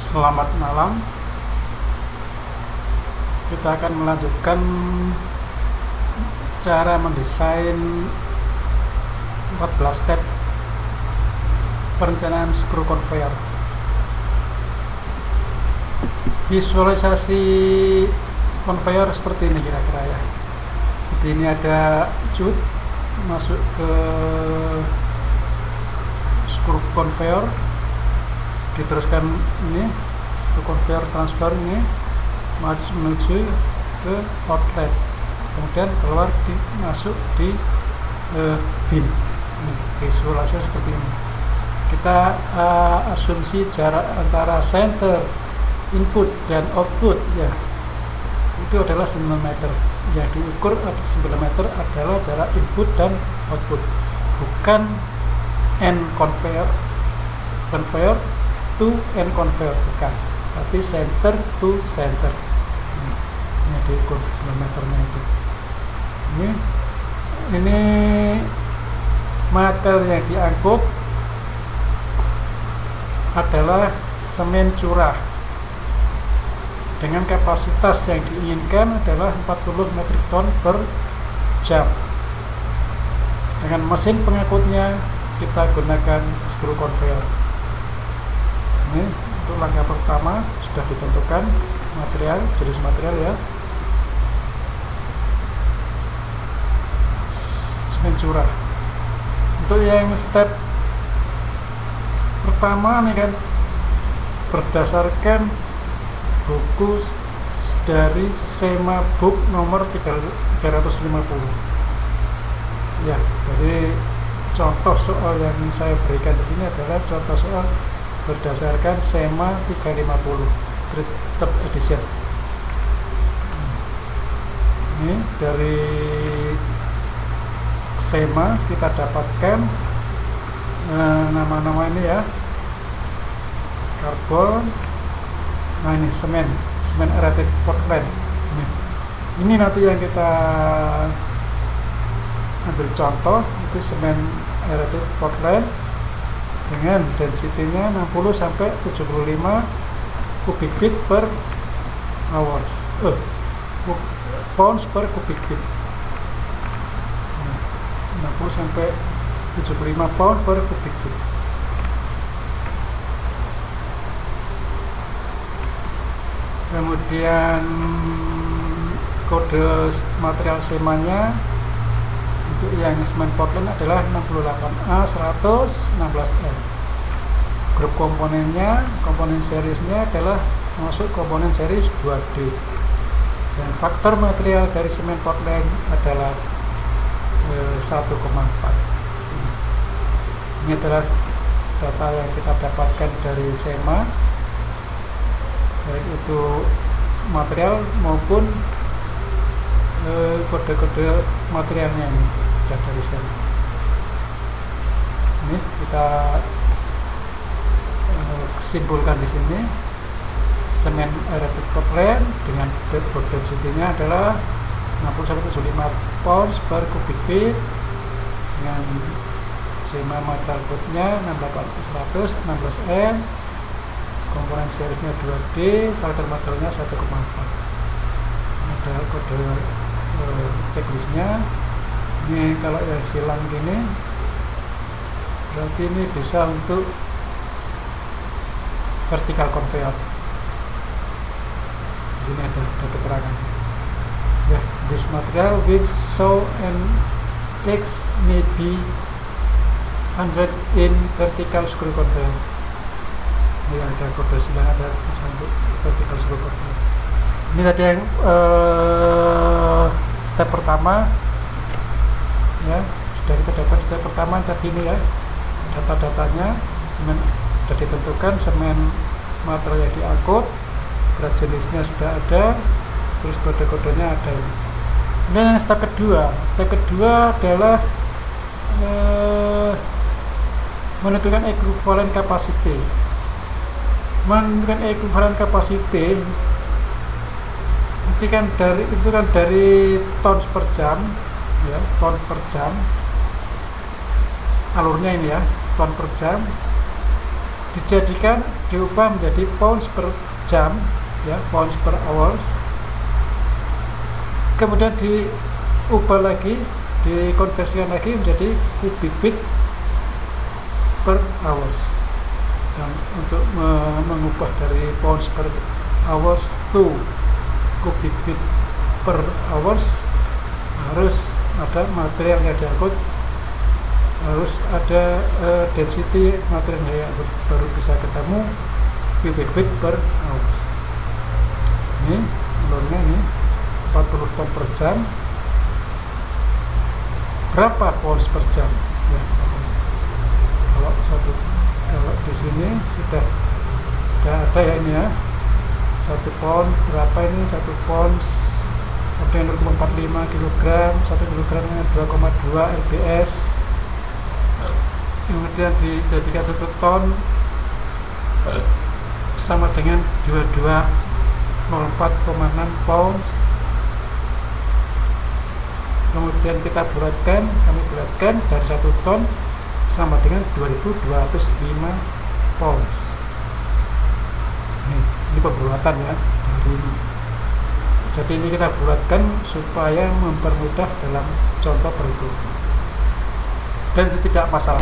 Selamat malam. Kita akan melanjutkan cara mendesain 14 step perencanaan screw conveyor. Visualisasi conveyor seperti ini kira-kira ya. Jadi ini ada cut masuk ke screw conveyor, diteruskan ini screw conveyor transfer ini menuju ke outlet, kemudian keluar masuk di bin. Visualisasi seperti ini. Kita asumsi jarak antara center input dan output ya itu adalah 9 meter. Yang diukur 9 meter adalah jarak input dan output, bukan end conveyor to end conveyor, bukan, tapi center to center. Ini diukur 9 meternya itu. Ini material yang diangkut adalah semen curah dengan kapasitas yang diinginkan adalah 40 metrik ton per jam. Dengan mesin pengangkutnya kita gunakan screw conveyor. Ini untuk langkah pertama sudah ditentukan material, jenis material ya, semen curah. Untuk yang step pertama nih kan berdasarkan buku dari SEMA book nomor 350 ya. Jadi contoh soal yang saya berikan di sini adalah contoh soal berdasarkan SEMA 350 third edition. Ini dari SEMA kita dapatkan nama-nama ini ya, karbon. Nah ini semen aerated Portland. Ini nanti yang kita ambil contoh itu semen aerated Portland dengan density-nya 60 sampai 75 kubik feet per hour, pounds per kubik feet. 60 sampai 75 pound per kubik feet. Kemudian kode material semanya untuk yang semen Portland adalah 68A116L. Grup komponennya, komponen seriesnya adalah masuk komponen series 2D. Dan faktor material dari semen Portland adalah 1,4. Ini adalah data yang kita dapatkan dari SEMA, baik itu material maupun kode-kode materialnya ini sudah dari SEMA. Ini kita simpulkan di sini semen aerated Portland dengan body density-nya adalah 60-75 pounds per kubik feet, dengan SEMA material code-nya 68A116L, komponen seriesnya 2D, faktor materialnya 1,4. Ada kode checklistnya. Ini kalau yang silang gini berarti ini bisa untuk vertical conveyor. Di sini ada keterangan ya, this material which so an X may be 100 in vertical screw conveyor. Ini ada kode silang, ada untuk vertical screw conveyor. Ini tadi yang step pertama ya, sudah kita dapat step pertama tadi ini ya, data-datanya semen sudah ditentukan, semen material yang diangkut, berat jenisnya sudah ada, terus kode-kodenya ada ini. Kemudian yang step kedua adalah menentukan equivalent capacity. Menentukan equivalent capacity itu kan dari tons per jam ya, ton per jam alurnya ini ya, ton per jam diubah menjadi pounds per jam, ya, pounds per hours. Kemudian diubah lagi, dikonversikan lagi menjadi cubic feet per hours. Dan untuk mengubah dari pounds per hours to cubic feet per hours, harus ada material yang diangkut, harus ada density material yang diangkut, baru bisa ketemu cubic feet per hours. Ini alurnya ini 40 ton per jam. Berapa pounds per jam? Ya, kalau di sini sudah ada ya ini ya, 1 pound berapa ini, 1 pound ada yang 0,45 kg, 1 kg 2,2 lbs. Kemudian dijadikan 1 ton sama dengan 2204,6 pounds. Kemudian kami bulatkan dari 1 ton sama dengan 2205 pounds. Ini pembuatan ya dari ini. Jadi ini kita bulatkan supaya mempermudah dalam contoh berikut, dan itu tidak masalah.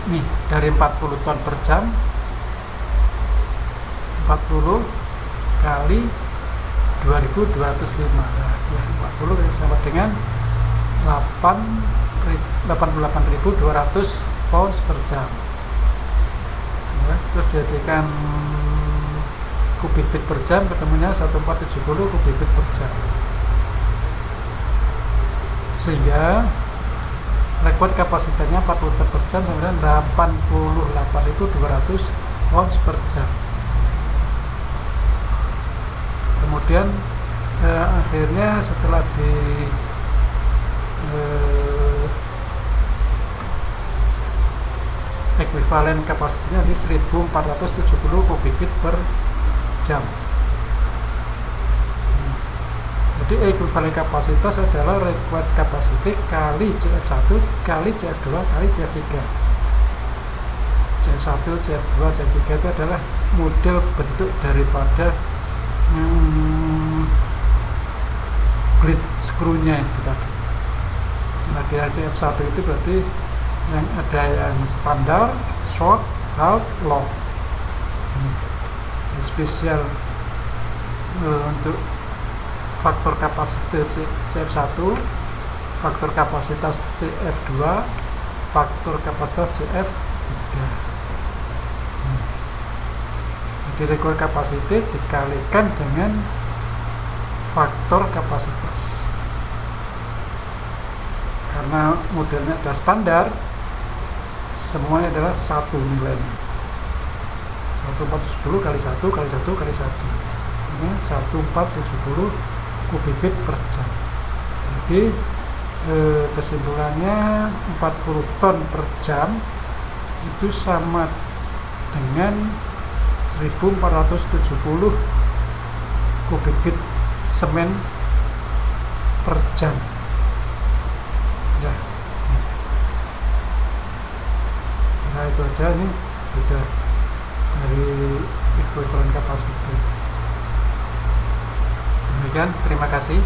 Nih, dari 40 ton per jam, 40 kali 2205, nah, ya, 40 sama dengan 88.200 pounds per jam, ya. Terus dijadikan kubik feet per jam, ketemunya 1470 kubik feet per jam, sehingga record kapasitasnya 40 ton per jam sama dengan 88.200 pounds per jam. Kemudian akhirnya setelah di ekuivalen kapasitasnya di 1470 kubik feet per jam. Jadi ekuivalen kapasitas adalah required capacity kali CF1 kali CF2 kali CF3. CF1, CF2, CF3 itu adalah model bentuk daripada grid screw-nya itu tadi. Nah, di CF1 itu berarti yang ada yang standar, short, half, long. Spesial untuk faktor kapasitas CF1, faktor kapasitas CF2, faktor kapasitas CF3. Jadi required capacity dikalikan dengan faktor kapasitas. Karena modelnya ada standar, semuanya adalah satu nilainya. 1470 kali 1 kali 1 kali 1. Ini 1470 kubik feet per jam. Jadi kesimpulannya 40 ton per jam itu sama dengan 1470 kubik feet semen per jam. Ya. Nah, itu aja, nih sudah dari ekuivalen kapasitas. Demikian, terima kasih.